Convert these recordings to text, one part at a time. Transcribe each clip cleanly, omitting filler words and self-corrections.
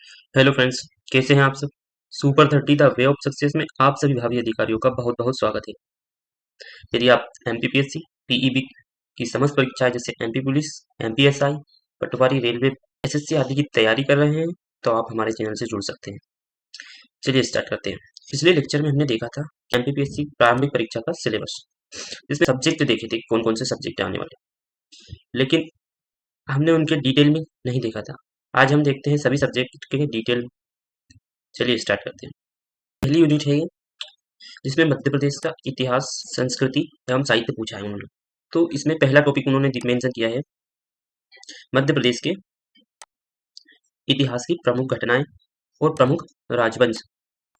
Hello friends, कैसे हैं आप सब। Super 30 the way of success में आप सभी भावी अधिकारियों का बहुत बहुत स्वागत है। यदि आप एमपीपीएससी, पीईबी की समस्त परीक्षाएं जैसे एमपी पुलिस, एमपीएसआई, पटवारी, रेलवे, एसएससी आदि की तैयारी कर रहे हैं तो आप हमारे चैनल से जुड़ सकते हैं। चलिए स्टार्ट करते हैं। पिछले लेक्चर में हमने देखा था एमपीपीएससी प्रारंभिक परीक्षा का सिलेबस, जिसमें सब्जेक्ट देखे थे कौन कौन से सब्जेक्ट आने वाले, लेकिन हमने उनके डिटेल में नहीं देखा था। आज हम देखते हैं सभी सब्जेक्ट के डिटेल। चलिए स्टार्ट करते हैं। पहली यूनिट है ये, जिसमें मध्य प्रदेश का इतिहास, संस्कृति एवं साहित्य पूछा है उन्होंने। तो इसमें पहला टॉपिक उन्होंने मेंशन किया है मध्य प्रदेश के इतिहास की प्रमुख घटनाएं और प्रमुख राजवंश,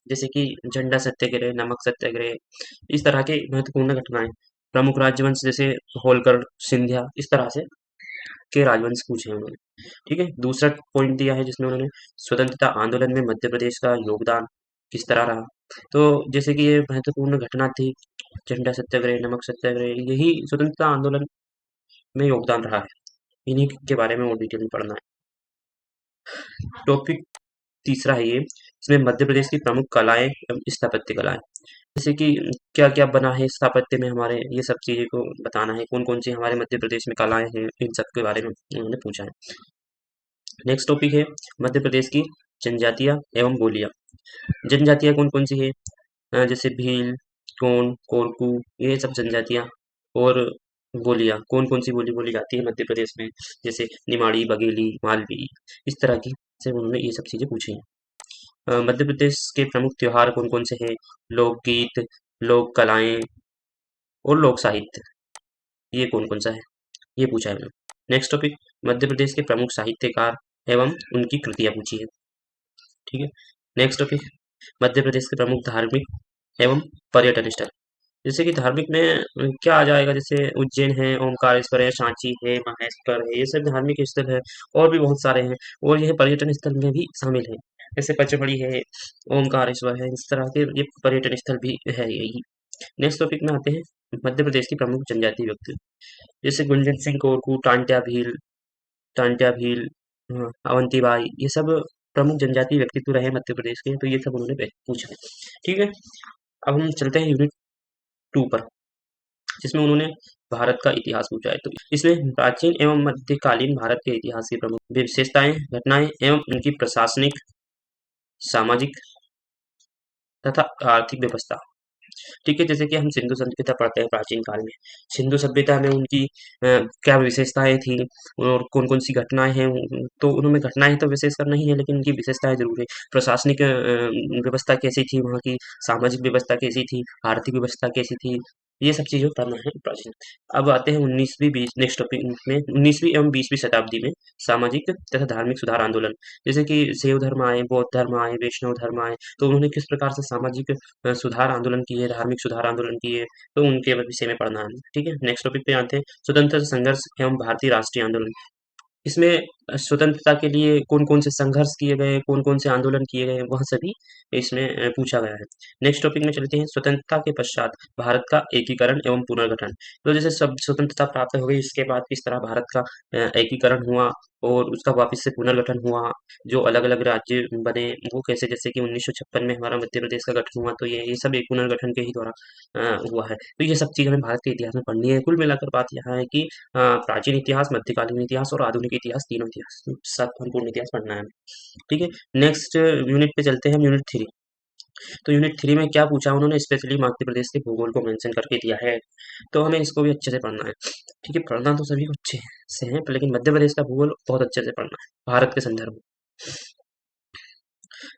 जैसे कि झंडा सत्याग्रह, नमक सत्याग्रह, इस तरह के महत्वपूर्ण घटनाएं। प्रमुख राजवंश जैसे होलकर, सिंधिया, इस तरह से के राजवंश पूछे हैं उन्होंने। ठीक है। दूसरा पॉइंट दिया है जिसमें उन्होंने स्वतंत्रता आंदोलन में मध्य प्रदेश का योगदान किस तरह रहा। तो जैसे कि ये महत्वपूर्ण घटना थी झंडा सत्याग्रह, नमक सत्याग्रह, यही स्वतंत्रता आंदोलन में योगदान रहा है। इन्हीं के बारे में और डिटेल में पढ़ना है। टॉपिक तीसरा है ये, इसमें मध्य प्रदेश की प्रमुख कलाएं एवं स्थापत्य कलाएं, जैसे कि क्या क्या बना है स्थापत्य में हमारे, ये सब चीजें को बताना है। कौन कौन सी हमारे मध्य प्रदेश में कलाएं हैं, इन सब के बारे में उन्होंने पूछा है। नेक्स्ट टॉपिक है मध्य प्रदेश की जनजातियां एवं बोलियां। जनजातियां कौन कौन सी है, जैसे भील, गोंड, कोरकू, ये सब जनजातियां। और बोलियां कौन कौन सी बोली बोली जाती है मध्य प्रदेश में, जैसे निमाड़ी, बघेली, मालवी, इस तरह की से उन्होंने ये सब चीजें पूछी हैं। मध्य प्रदेश के प्रमुख त्योहार कौन कौन से हैं, लोकगीत, लोक कलाएं और लोक साहित्य, ये कौन कौन सा है, ये पूछा है उन्होंने। नेक्स्ट टॉपिक, मध्य प्रदेश के प्रमुख साहित्यकार एवं उनकी कृतियां पूछी है। ठीक है। नेक्स्ट टॉपिक, मध्य प्रदेश के प्रमुख धार्मिक एवं पर्यटन स्थल, जैसे कि धार्मिक में क्या आ जाएगा, जैसे उज्जैन है, ओमकारेश्वर है, सांची है, महेश्वर है, ये सब धार्मिक स्थल है। और भी बहुत सारे हैं, और यह पर्यटन स्थल में भी शामिल है, जैसे पचमढ़ी है, ओमकारेश्वर है, इस तरह के ये पर्यटन स्थल भी है यही। नेक्स्ट टॉपिक में आते हैं मध्य प्रदेश की प्रमुख जनजाति व्यक्ति, जैसे गुंजन सिंह कोरकू, टांट्या भील, अवंतीबाई, ये सब प्रमुख जनजाति व्यक्तित्व रहे मध्य प्रदेश के, तो ये सब उन्होंने पूछा है। ठीक है। अब हम चलते हैं यूनिट 2 पर, जिसमें उन्होंने भारत का इतिहास पूछा है। तो इसमें प्राचीन एवं मध्यकालीन भारत के इतिहास की प्रमुख विशेषताएं, घटनाएं एवं उनकी प्रशासनिक, सामाजिक तथा आर्थिक व्यवस्था। ठीक है। जैसे कि हम सिंधु सभ्यता पढ़ते हैं प्राचीन काल में, सिंधु सभ्यता में उनकी क्या विशेषताएं थी और कौन कौन सी घटनाएं हैं। तो उनमें घटनाएं तो विशेषकर नहीं है, लेकिन उनकी विशेषताएं जरूर है। प्रशासनिक व्यवस्था कैसी थी वहाँ की, सामाजिक व्यवस्था कैसी थी, आर्थिक व्यवस्था कैसी थी, ये सब चीजें पढ़ना है प्राचीन। अब आते हैं 19वीं बीस नेक्स्ट टॉपिक में, 19वीं एवं 20वीं शताब्दी में सामाजिक तथा धार्मिक सुधार आंदोलन, जैसे कि शैव धर्म आए, बौद्ध धर्म आए, वैष्णव धर्म आए, तो उन्होंने किस प्रकार से सामाजिक सुधार आंदोलन किए, धार्मिक सुधार आंदोलन किए, तो उनके विषय में पढ़ना है। ठीक है। नेक्स्ट टॉपिक पे आते हैं, स्वतंत्रता संघर्ष एवं भारतीय राष्ट्रीय आंदोलन। इसमें स्वतंत्रता के लिए कौन कौन से संघर्ष किए गए, कौन कौन से आंदोलन किए गए, वह सभी इसमें पूछा गया है। नेक्स्ट टॉपिक में चलते हैं, स्वतंत्रता के पश्चात भारत का एकीकरण एवं पुनर्गठन। तो जैसे सब स्वतंत्रता प्राप्त हो गई, इसके बाद किस तरह भारत का एकीकरण हुआ और उसका वापस से पुनर्गठन हुआ, जो अलग अलग राज्य बने वो कैसे, जैसे कि 1956 में हमारा मध्य प्रदेश का गठन हुआ, तो ये सब एक पुनर्गठन के ही द्वारा हुआ है। तो ये सब चीज़ हमें भारत के इतिहास में पढ़नी है। कुल मिलाकर बात यहाँ है कि प्राचीन इतिहास, मध्यकालीन इतिहास और आधुनिक इतिहास, तीनों इतिहास, सब संपूर्ण इतिहास पढ़ना है हमें। ठीक है। नेक्स्ट यूनिट पे चलते हैं, यूनिट 3। तो यूनिट 3 में क्या पूछा उन्होंने, स्पेशली मध्य प्रदेश के भूगोल को मेंशन करके दिया है, तो हमें इसको भी अच्छे से पढ़ना है। ठीक है। पढ़ना तो सभी को अच्छे से है, लेकिन मध्य प्रदेश का भूगोल बहुत अच्छे से पढ़ना है भारत के संदर्भ में।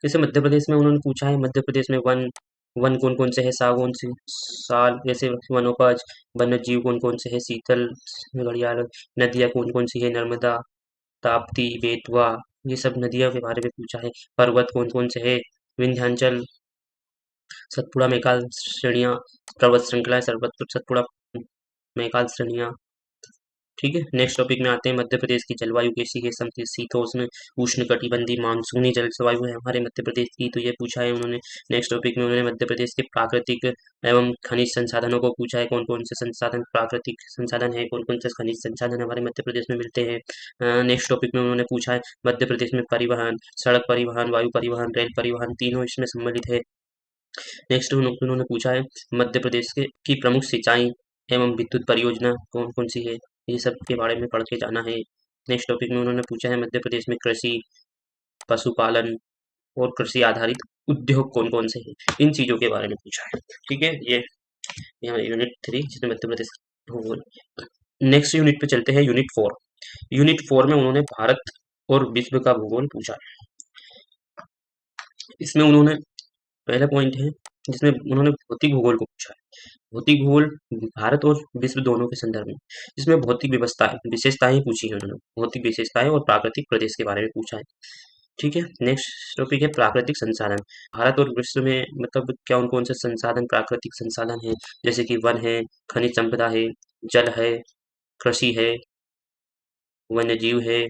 जैसे मध्य प्रदेश में उन्होंने पूछा है, मध्य प्रदेश में वन वन कौन कौन से है, सागौन सी साल, जैसे वनोपज, वन्य जीव कौन कौन से है, शीतल घड़ियाल, नदियाँ कौन कौन सी है, नर्मदा, ताप्ती, बेतवा, ये सब नदियों के बारे में पूछा है। पर्वत कौन कौन से है, विंध्याचल, सतपुड़ा, मैकाल श्रेणियाँ, पर्वत श्रृंखला है, सतपुड़ा मैकाल श्रेणियाँ, ठीक है, नेक्स्ट टॉपिक में आते हैं। मध्य प्रदेश की जलवायु कैसी है? समशीतोष्ण उष्णकटिबंधीय मानसूनी जलवायु है हमारे मध्य प्रदेश की, तो ये पूछा है उन्होंने। नेक्स्ट टॉपिक में उन्होंने मध्य प्रदेश के प्राकृतिक एवं खनिज संसाधनों को पूछा है, कौन कौन से संसाधन प्राकृतिक संसाधन है, कौन कौन से खनिज संसाधन हमारे मध्य प्रदेश में मिलते हैं। नेक्स्ट टॉपिक में उन्होंने पूछा है मध्य प्रदेश में परिवहन, सड़क परिवहन, वायु परिवहन, रेल परिवहन तीनों इसमें सम्मिलित है। नेक्स्ट उन्होंने पूछा है मध्य प्रदेश की प्रमुख सिंचाई एवं विद्युत परियोजना कौन कौन सी है, ये सब के बारे में पढ़ के जाना है। नेक्स्ट टॉपिक में उन्होंने पूछा है मध्य प्रदेश में कृषि, पशुपालन और कृषि आधारित उद्योग कौन कौन से हैं, इन चीजों के बारे में पूछा है। ठीक है, ये यूनिट 3 जिसमें मध्य प्रदेश भूगोल। नेक्स्ट यूनिट पे चलते हैं, यूनिट 4। यूनिट 4 में उन्होंने भारत और विश्व का भूगोल पूछा है। इसमें उन्होंने पहला पॉइंट है जिसमें उन्होंने भौतिक भूगोल को पूछा है। भौतिक भूगोल भारत और विश्व दोनों के संदर्भ में, जिसमें भौतिक विशेषताएं पूछी है उन्होंने, भौतिक विशेषताएं और प्राकृतिक प्रदेश के बारे में पूछा है। ठीक है, नेक्स्ट टॉपिक है प्राकृतिक संसाधन। भारत और विश्व में मतलब क्या कौन से संसाधन प्राकृतिक संसाधन है, जैसे कि वन है, खनिज संपदा है, जल है, कृषि है, वन्य जीव है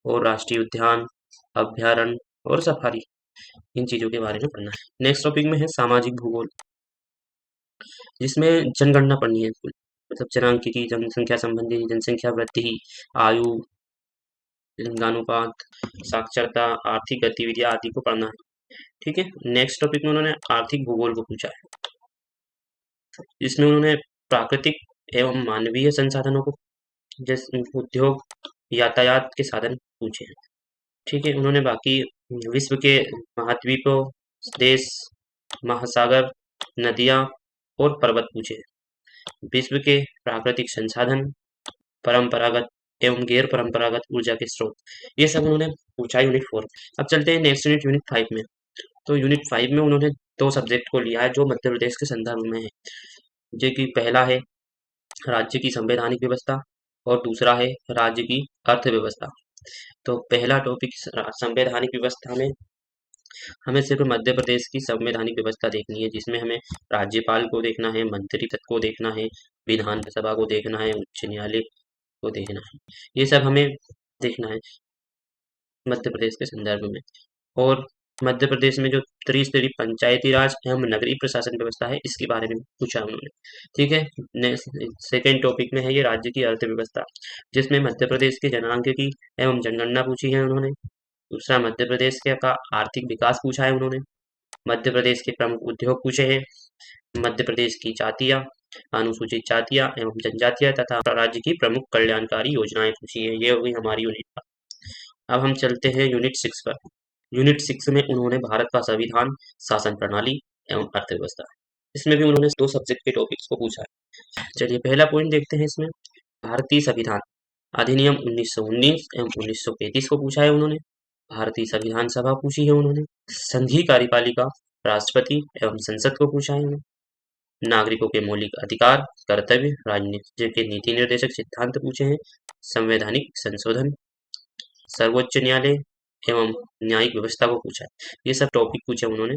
और राष्ट्रीय उद्यान, अभ्यारण्य और सफारी, इन चीजों के बारे में पढ़ना है। नेक्स्ट टॉपिक में है सामाजिक भूगोल, जिसमें जनगणना पढ़नी है कुल, मतलब जनांकिकी, जनसंख्या संबंधी, जनसंख्या वृद्धि, आयु, लिंगानुपात, साक्षरता, आर्थिक गतिविधियां आदि को पढ़ना है। ठीक है, नेक्स्ट टॉपिक में उन्होंने आर्थिक भूगोल को पूछा है, जिसमें उन्होंने प्राकृतिक एवं मानवीय संसाधनों को, जैसे उद्योग, यातायात के साधन पूछे हैं। ठीक है, उन्होंने बाकी विश्व के महाद्वीपों, देश, महासागर, नदियां और पर्वत पूछे हैं। विश्व के प्राकृतिक संसाधन, परंपरागत एवं गैर परंपरागत ऊर्जा के स्रोत, ये सब उन्होंने पूछा यूनिट 4। अब चलते हैं नेक्स्ट यूनिट, यूनिट 5 में। तो यूनिट 5 में उन्होंने दो सब्जेक्ट को लिया है जो मध्य प्रदेश के संदर्भ में है, जो कि पहला है राज्य की संवैधानिक व्यवस्था और दूसरा है राज्य की अर्थव्यवस्था। तो पहला टॉपिक संवैधानिक व्यवस्था में हमें सिर्फ मध्य प्रदेश की संवैधानिक व्यवस्था देखनी है, जिसमें हमें राज्यपाल को देखना है, मंत्रिपद को देखना है, विधानसभा को देखना है, उच्च न्यायालय को देखना है, ये सब हमें देखना है मध्य प्रदेश के संदर्भ में। और मध्य प्रदेश में जो त्रिस्तरीय पंचायती राज एवं नगरीय प्रशासन व्यवस्था है, इसके बारे में पूछा उन्होंने। ठीक है, सेकेंड टॉपिक में है ये राज्य की अर्थव्यवस्था, जिसमें मध्य प्रदेश के जनांक की एवं जनगणना पूछी है उन्होंने। दूसरा मध्य प्रदेश का आर्थिक विकास पूछा है उन्होंने। मध्य प्रदेश के प्रमुख उद्योग पूछे हैं। मध्य प्रदेश की जातियां, अनुसूचित जातियां एवं जनजातियां तथा राज्य की प्रमुख कल्याणकारी योजनाएं पूछी है। ये हो गई हमारी यूनिट। अब हम चलते हैं यूनिट 6 पर। यूनिट 6 में उन्होंने भारत का संविधान, शासन प्रणाली एवं अर्थव्यवस्था, इसमें भी उन्होंने दो सब्जेक्ट के टॉपिक्स को पूछा है। चलिए पहला पॉइंट देखते हैं इसमें। भारतीय संविधान अधिनियम 1919 एवं 1935 को पूछा है उन्होंने। भारतीय संविधान सभा पूछी है उन्होंने। संघीय कार्यपालिका, राष्ट्रपति एवं संसद को पूछा है उन्होंने। नागरिकों के मौलिक अधिकार, कर्तव्य, राजनीति के नीति निर्देशक सिद्धांत पूछे हैं। संवैधानिक संशोधन, सर्वोच्च न्यायालय एवं न्यायिक व्यवस्था को पूछा है। ये सब टॉपिक पूछे उन्होंने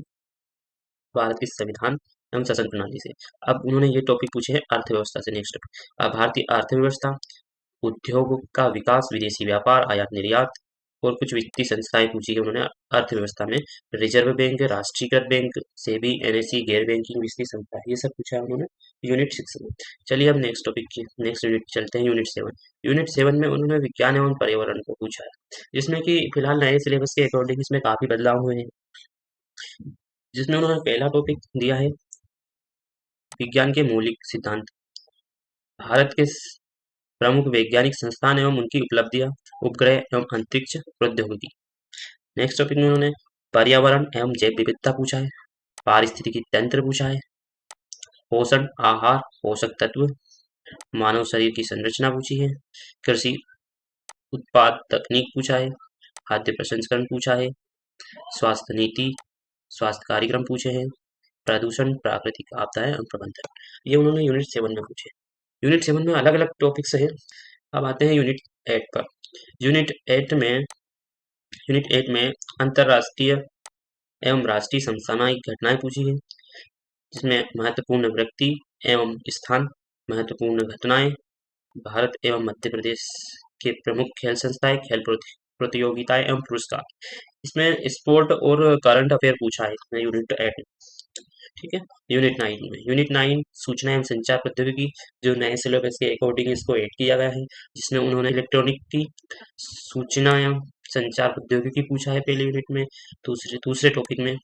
भारत के संविधान एवं शासन प्रणाली से। अब उन्होंने ये टॉपिक पूछे हैं अर्थव्यवस्था से। नेक्स्ट भारतीय अर्थव्यवस्था, उद्योग का विकास, विदेशी व्यापार, आयात निर्यात और कुछ वित्तीय संस्थाएं पूछी है उन्होंने अर्थव्यवस्था में। रिजर्व बैंक, राष्ट्रीयकृत बैंक, सेबी, एनएसई, गैर बैंकिंग वित्तीय संस्था, ये सब पूछा है उन्होंने यूनिट 6 में। चलिए अब नेक्स्ट टॉपिक की नेक्स्ट यूनिट चलते हैं, यूनिट 7। यूनिट 7 में उन्होंने विज्ञान एवं पर्यावरण को पूछा है, जिसमें कि फिलहाल नए सिलेबस के अकॉर्डिंग इसमें काफी बदलाव हुए हैं। जिसमें उन्होंने पहला टॉपिक दिया है विज्ञान के मौलिक सिद्धांत, भारत के प्रमुख वैज्ञानिक संस्थान एवं उनकी उपलब्धियां, उपग्रह एवं अंतरिक्ष प्रौद्योगिकी। नेक्स्ट टॉपिक में उन्होंने पर्यावरण एवं जैव विविधता पूछा है, पारिस्थितिकी तंत्र पूछा है, पोषण, आहार, पोषक तत्व, मानव शरीर की संरचना पूछी है, कृषि उत्पाद तकनीक पूछा है, खाद्य प्रसंस्करण पूछा है, स्वास्थ्य नीति, स्वास्थ्य कार्यक्रम पूछे हैं, प्रदूषण, प्राकृतिक आपदाएं एवं प्रबंधन, ये उन्होंने यूनिट 7 में पूछे। यूनिट 7 में अलग अलग टॉपिक्स है। अब आते हैं यूनिट 8 पर। यूनिट 8 में अंतरराष्ट्रीय एवं राष्ट्रीय समसामयिक घटनाएं पूछी है, जिसमें महत्वपूर्ण व्यक्ति एवं स्थान, महत्वपूर्ण घटनाएं, भारत एवं मध्य प्रदेश के प्रमुख खेल संस्थाएं, खेल प्रतियोगिताएं एवं पुरस्कार। इसमें स्पोर्ट और करंट अफेयर पूछा है इसमें यूनिट 8 में। ठीक है, यूनिट 9 में, यूनिट 9 सूचना एवं संचार प्रौद्योगिकी, जो नए सिलेबस के अकॉर्डिंग इसको ऐड किया गया है, जिसमें उन्होंने इलेक्ट्रॉनिक की सूचना एवं संचार प्रौद्योगिकी पूछा है पहले यूनिट में। दूसरे टॉपिक में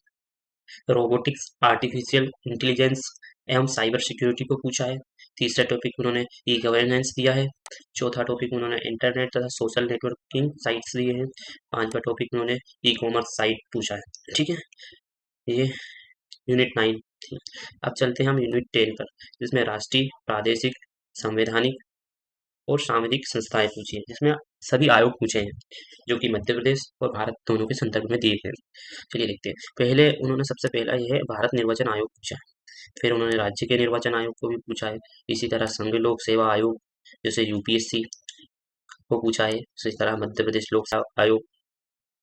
रोबोटिक्स, आर्टिफिशियल इंटेलिजेंस एवं साइबर सिक्योरिटी को पूछा है। तीसरा टॉपिक उन्होंने ई गवर्नेंस दिया है। चौथा टॉपिक उन्होंने इंटरनेट तथा सोशल नेटवर्किंग साइट्स दिए हैं। पांचवा टॉपिक उन्होंने ई कॉमर्स साइट पूछा है। ठीक है, ये यूनिट 9 थी। अब चलते हैं हम यूनिट 10 पर, जिसमें राष्ट्रीय, प्रादेशिक, संवैधानिक और सामाजिक संस्थाएं पूछी है, जिसमें सभी आयोग पूछे हैं, जो कि मध्य प्रदेश और भारत दोनों के संदर्भ में दिए गए। चलिए देखते हैं। पहले उन्होंने सबसे पहला ये है भारत निर्वाचन आयोग पूछा है। फिर उन्होंने राज्य के निर्वाचन आयोग को भी पूछा है। इसी तरह संघ लोक सेवा आयोग जैसे यूपीएससी को पूछा है। इसी तरह मध्य प्रदेश लोक सेवा आयोग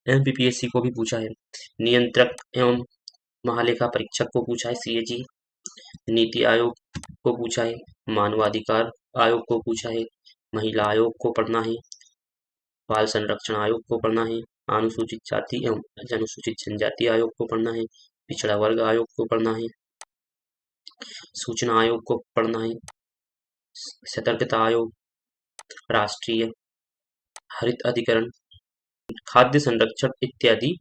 एमपीपीएससी को भी पूछा है। नियंत्रक एवं महालेखा परीक्षक को पूछा है, सीएजी। नीति आयोग को पूछा है। मानवाधिकार आयोग को पूछा है। महिला आयोग को पढ़ना है। बाल संरक्षण आयोग को पढ़ना है। अनुसूचित जाति एवं अनुसूचित जनजाति आयोग को पढ़ना है। पिछड़ा वर्ग आयोग को पढ़ना है। सूचना आयोग को पढ़ना है। सतर्कता आयोग, राष्ट्रीय हरित अधिकरण, खाद्य संरक्षण इत्यादि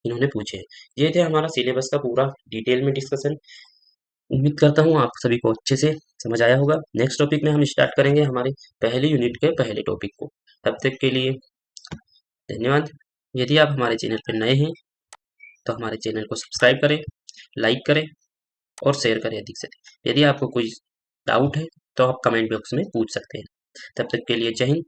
इन्होंने पूछे। ये थे हमारा सिलेबस का पूरा डिटेल में डिस्कशन। उम्मीद करता हूँ आप सभी को अच्छे से समझ आया होगा। नेक्स्ट टॉपिक में हम स्टार्ट करेंगे हमारे पहले यूनिट के पहले टॉपिक को। तब तक के लिए धन्यवाद। यदि आप हमारे चैनल पर नए हैं तो हमारे चैनल को सब्सक्राइब करें, लाइक करें और शेयर करें अधिक से अधिक। यदि आपको कोई डाउट है तो आप कमेंट बॉक्स में पूछ सकते हैं। तब तक के लिए जय हिंद।